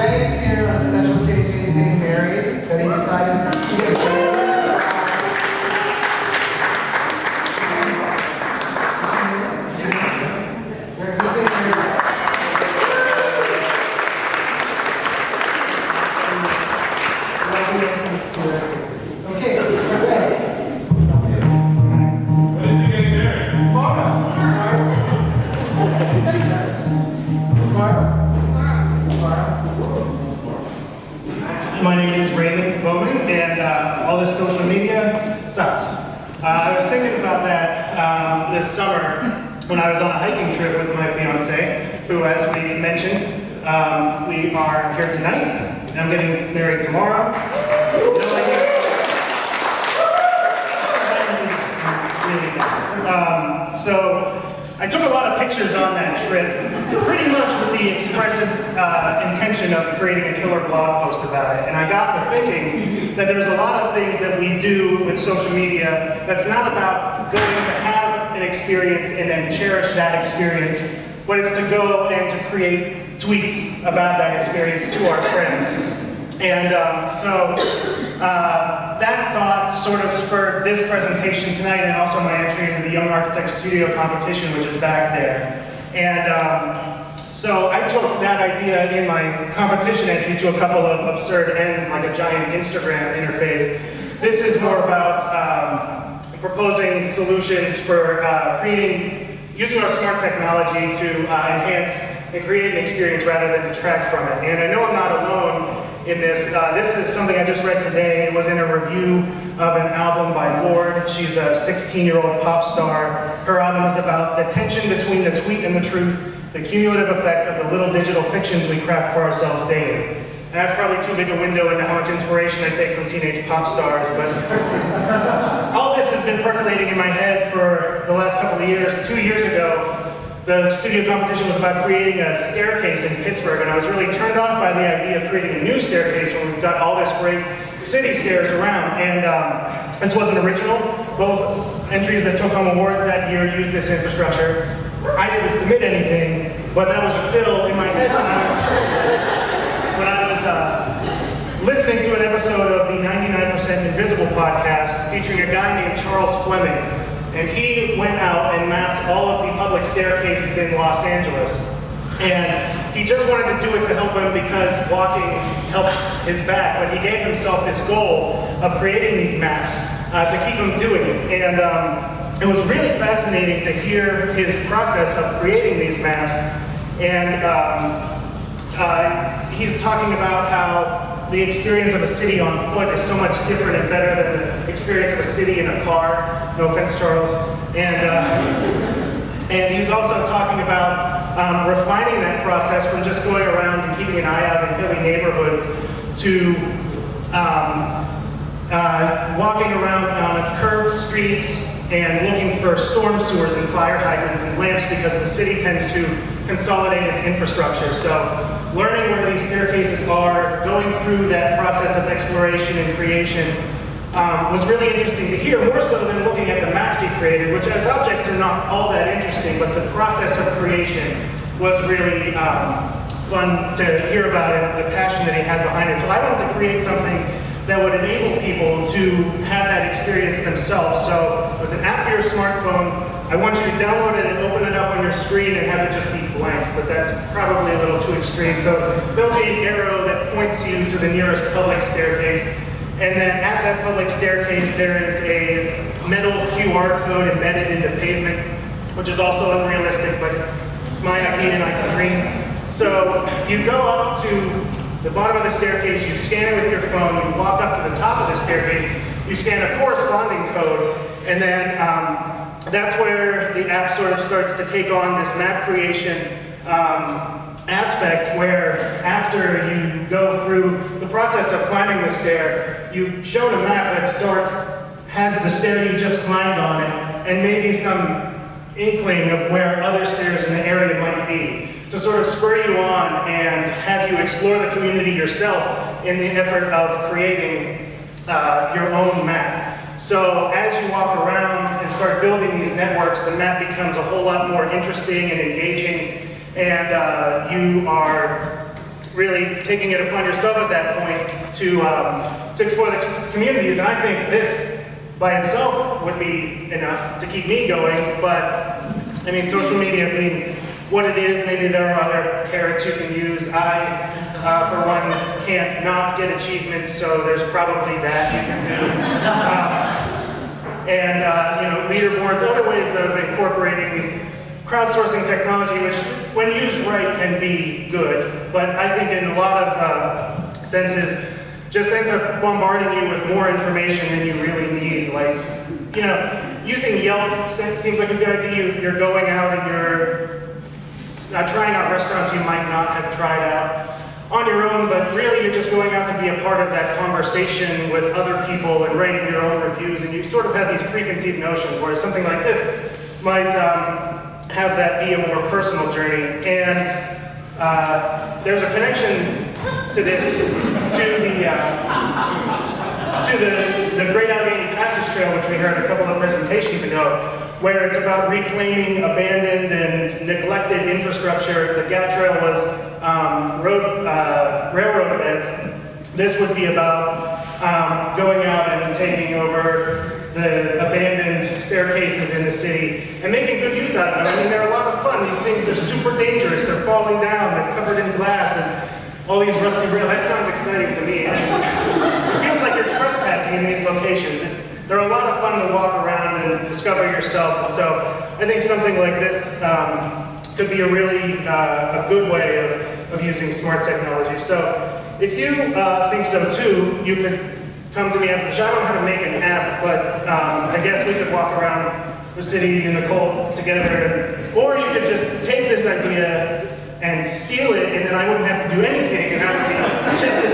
Ray is here on a special occasion. He's getting married, but he decided to get married. Okay, Ray. When is he getting married? My name is Bowman, and all this social media sucks. I was thinking about that this summer when I was on a hiking trip with my fiance, who, as we mentioned, we are here tonight, and I'm getting married tomorrow. So I took a lot of pictures on that trip, pretty much with the expressive intention of creating a killer blog post about it. And I got to thinking that there's a lot of things that we do with social media that's not about going to have an experience and then cherish that experience, but it's to go and to create tweets about that experience to our friends. And that thought sort of spurred this presentation tonight, and also my entry into the Young Architects Studio competition, which is back there. And so I took that idea in my competition entry to a couple of absurd ends, like a giant Instagram interface. This is more about proposing solutions for using our smart technology to enhance and create an experience rather than detract from it. And I know I'm not alone in this. This is something I just read today. It was in a review of an album by Lorde. She's a 16-year-old pop star. Her album is about the tension between the tweet and the truth, the cumulative effect of the little digital fictions we craft for ourselves daily. And that's probably too big a window into how much inspiration I take from teenage pop stars, but all this has been percolating in my head for the last couple of years. 2 years ago, the studio competition was about creating a staircase in Pittsburgh, and I was really turned off by the idea of creating a new staircase when we've got all this great city stairs around. And this wasn't original. Both entries that took home awards that year used this infrastructure. I didn't submit anything, but that was still in my head when I was listening to an episode of the 99% Invisible podcast featuring a guy named Charles Fleming. And he went out and mapped all of the public staircases in Los Angeles. And he just wanted to do it to help him because walking helped his back, but he gave himself this goal of creating these maps to keep him doing it. And it was really fascinating to hear his process of creating these maps. And he's talking about how the experience of a city on foot is so much different and better than the experience of a city in a car. No offense, Charles. And he's also talking about refining that process from just going around and keeping an eye out in hilly neighborhoods to walking around on curved streets and looking for storm sewers and fire hydrants and lamps because the city tends to consolidate its infrastructure. So learning where these staircases are, going through that process of exploration and creation was really interesting to hear, more so than looking at the maps he created, which as objects are not all that interesting, but the process of creation was really fun to hear about and the passion that he had behind it. So I wanted to create something that would enable people to have that experience themselves. So it was an app for your smartphone. I want you to download it and open it up on your screen and have it just be blank, but that's probably a little too extreme. So there'll be an arrow that points you to the nearest public staircase. And then at that public staircase, there is a metal QR code embedded in the pavement, which is also unrealistic, but it's my idea and I can dream. So you go up to the bottom of the staircase, you scan it with your phone, you walk up to the top of the staircase, you scan a corresponding code, and then that's where the app sort of starts to take on this map creation aspect, where after you go through the process of climbing the stair, you show a map that's dark, has the stair you just climbed on it, and maybe some inkling of where other stairs in the area might be, to sort of spur you on and have you explore the community yourself in the effort of creating your own map. So as you walk around and start building these networks, the map becomes a whole lot more interesting and engaging, and you are really taking it upon yourself at that point to explore the communities. And I think this by itself would be enough to keep me going, but I mean, social media being what it is, maybe there are other carrots you can use. I, for one, can't not get achievements, so there's probably that you can do. You know, leaderboards, other ways of incorporating these crowdsourcing technology, which when used right can be good, but I think in a lot of senses just ends up bombarding you with more information than you really need. Like, you know, using Yelp seems like a good idea. You're going out and you're trying out restaurants you might not have tried out on your own, but really you're just going out to be a part of that conversation with other people and writing your own reviews, and you sort of have these preconceived notions, whereas something like this might have that be a more personal journey. And there's a connection to this, to the Great Allegheny Passage Trail, which we heard a couple of presentations ago, where it's about reclaiming abandoned and neglected infrastructure. The Gap Trail was railroad beds. This would be about going out and taking over the abandoned staircases in the city and making good use out of them. I mean, they're a lot of fun. These things are super dangerous. They're falling down. They're covered in glass and all these rusty rails. That sounds exciting to me. It feels like you're trespassing in these locations. They're a lot of fun to walk around and discover yourself. And so I think something like this could be a really a good way of using smart technology. So if you think so too, you could come to me after the show. I don't know how to make an app, but I guess we could walk around the city in the cold together. Or you could just take this idea and steal it, and then I wouldn't have to do anything, and I would be just as